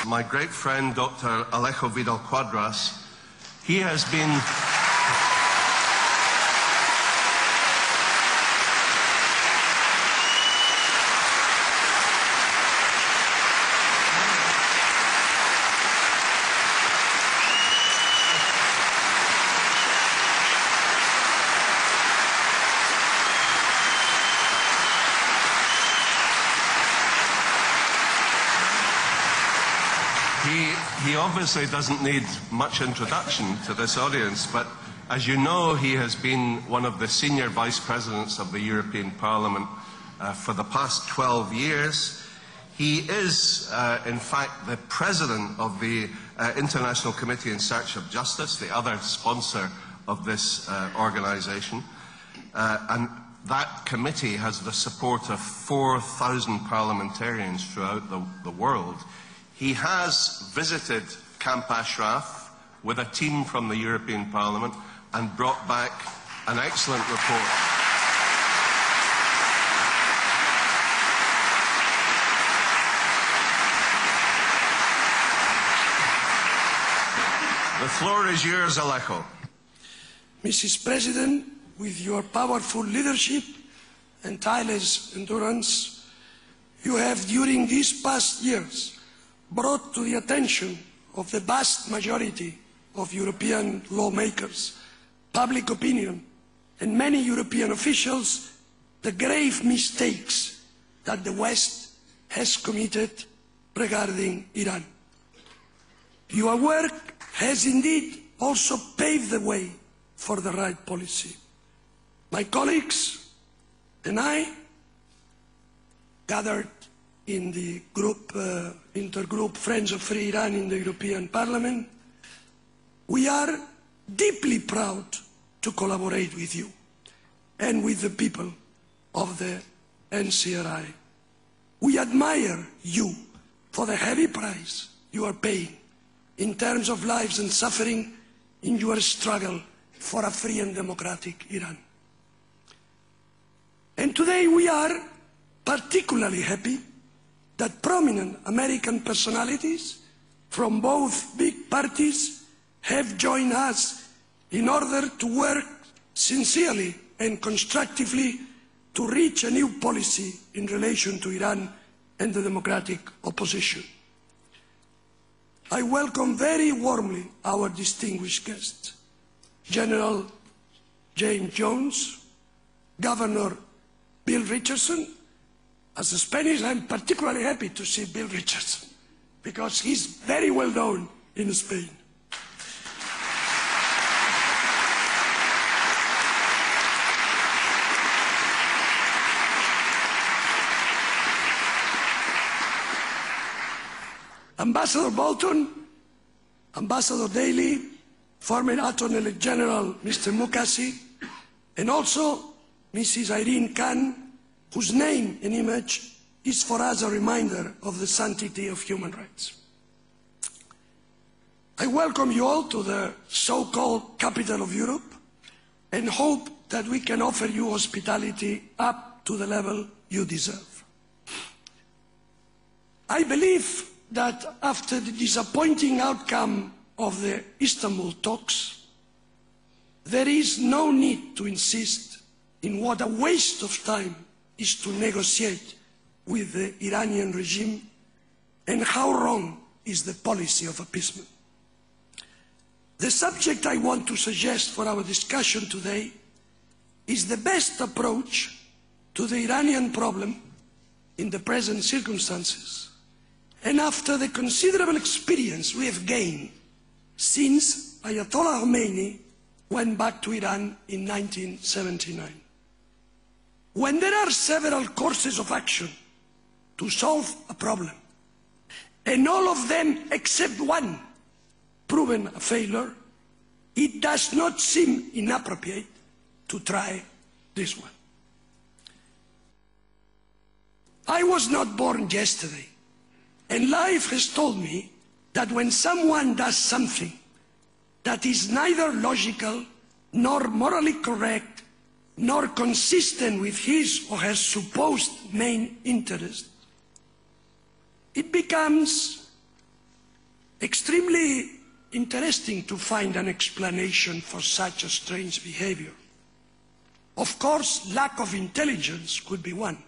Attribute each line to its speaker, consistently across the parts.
Speaker 1: My great friend, Dr. Alejo Vidal Quadras, he has been... He obviously doesn't need much introduction to this audience, but as you know, he has been one of the senior vice presidents of the European Parliament for the past 12 years. He is, in fact, the president of the International Committee in Search of Justice, the other sponsor of this organisation. And that committee has the support of 4,000 parliamentarians throughout the world. He has visited Camp Ashraf with a team from the European Parliament and brought back an excellent report. The floor is yours, Alejo.
Speaker 2: Mrs. President, with your powerful leadership and tireless endurance, you have during these past years brought to the attention of the vast majority of European lawmakers, public opinion, and many European officials the grave mistakes that the West has committed regarding Iran. Your work has indeed also paved the way for the right policy. My colleagues and I, gathered in the intergroup Friends of Free Iran in the European Parliament, we are deeply proud to collaborate with you and with the people of the NCRI. We admire you for the heavy price you are paying in terms of lives and suffering in your struggle for a free and democratic Iran. And today we are particularly happy that prominent American personalities from both big parties have joined us in order to work sincerely and constructively to reach a new policy in relation to Iran and the democratic opposition. I welcome very warmly our distinguished guests, General James Jones, Governor Bill Richardson. As a Spanish, I'm particularly happy to see Bill Richardson, because he's very well known in Spain. Ambassador Bolton, Ambassador Daley, former Attorney General Mr. Mukasey, and also Mrs. Irene Khan, whose name and image is for us a reminder of the sanctity of human rights. I welcome you all to the so-called capital of Europe and hope that we can offer you hospitality up to the level you deserve. I believe that after the disappointing outcome of the Istanbul talks, there is no need to insist in what a waste of time is to negotiate with the Iranian regime, and how wrong is the policy of appeasement. The subject I want to suggest for our discussion today is the best approach to the Iranian problem in the present circumstances, and after the considerable experience we have gained since Ayatollah Khomeini went back to Iran in 1979. When there are several courses of action to solve a problem, and all of them except one proven a failure, it does not seem inappropriate to try this one. I was not born yesterday, and life has told me that when someone does something that is neither logical nor morally correct nor consistent with his or her supposed main interest, it becomes extremely interesting to find an explanation for such a strange behavior. Of course, lack of intelligence could be one.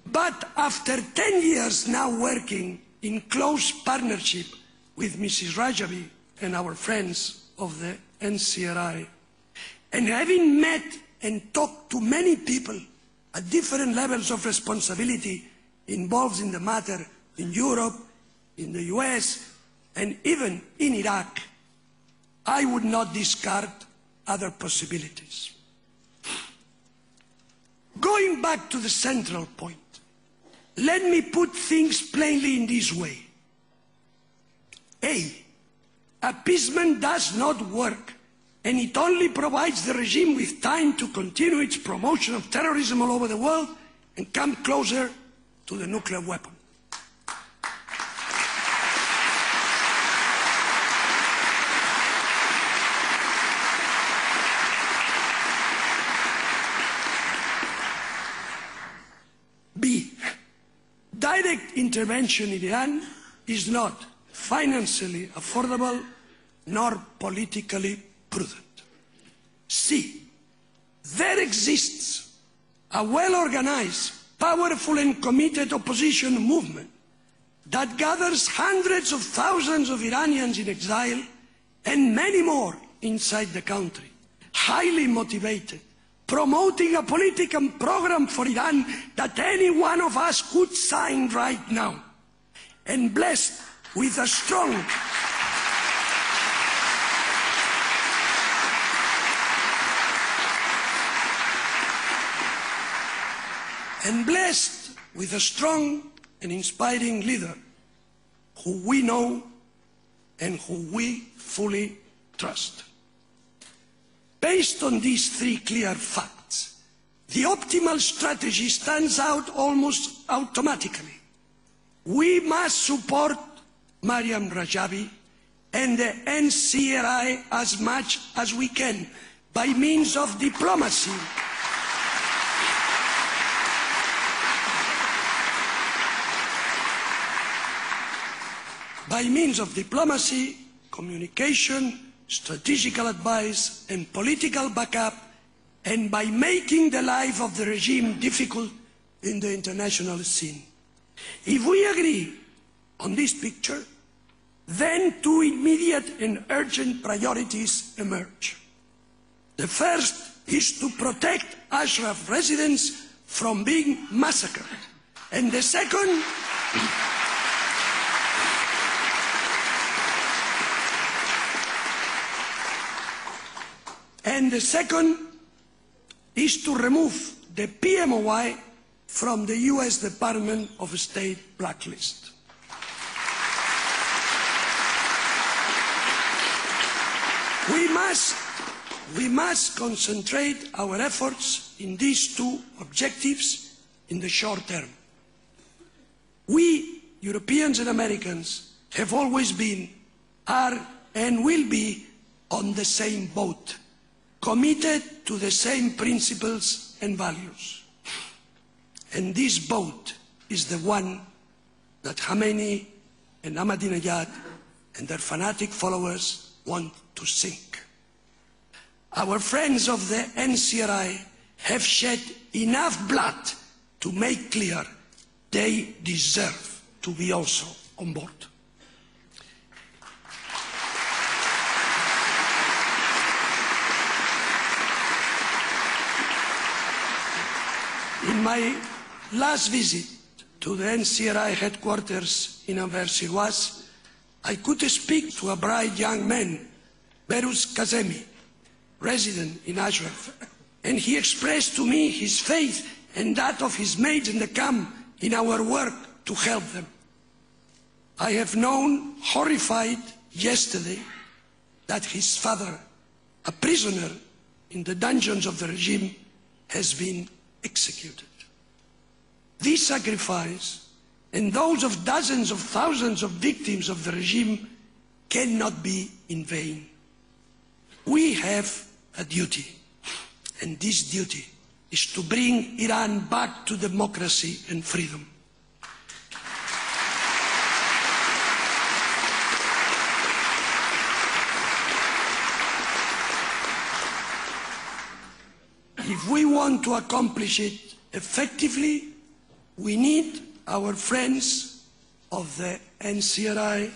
Speaker 2: But after 10 years now working in close partnership with Mrs. Rajavi and our friends of the NCRI, and having met and talked to many people at different levels of responsibility involved in the matter in Europe, in the US, and even in Iraq, I would not discard other possibilities. Going back to the central point, let me put things plainly in this way. A, appeasement does not work, and it only provides the regime with time to continue its promotion of terrorism all over the world and come closer to the nuclear weapon. B, direct intervention in Iran is not financially affordable nor politically prudent. C, there exists a well-organized, powerful and committed opposition movement that gathers hundreds of thousands of Iranians in exile and many more inside the country, highly motivated, promoting a political program for Iran that any one of us could sign right now, and blessed with a strong and inspiring leader who we know and who we fully trust. Based on these three clear facts, the optimal strategy stands out almost automatically. We must support Mariam Rajavi and the NCRI as much as we can by means of diplomacy. By means of diplomacy, communication, strategical advice and political backup, and by making the life of the regime difficult in the international scene. If we agree on this picture, then two immediate and urgent priorities emerge. The first is to protect Ashraf residents from being massacred, and the second is to remove the PMOI from the US Department of State blacklist. We must concentrate our efforts in these two objectives in the short term. We, Europeans and Americans, have always been, are, and will be on the same boat, committed to the same principles and values. And this boat is the one that Khamenei and Ahmadinejad and their fanatic followers want to sink. Our friends of the NCRI have shed enough blood to make clear they deserve to be also on board. In my last visit to the NCRI headquarters in Anver-sur-Oise, I could speak to a bright young man, Berus Kazemi, resident in Ashraf, and he expressed to me his faith and that of his mates in the camp in our work to help them. I have known, horrified yesterday, that his father, a prisoner in the dungeons of the regime, has been executed. This sacrifice and those of dozens of thousands of victims of the regime cannot be in vain. We have a duty, and this duty is to bring Iran back to democracy and freedom. If we want to accomplish it effectively, we need our friends of the NCRI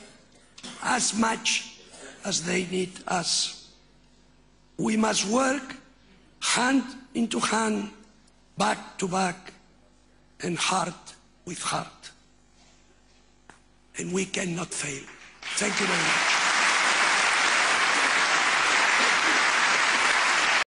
Speaker 2: as much as they need us. We must work hand into hand, back to back, and heart with heart. And we cannot fail. Thank you very much.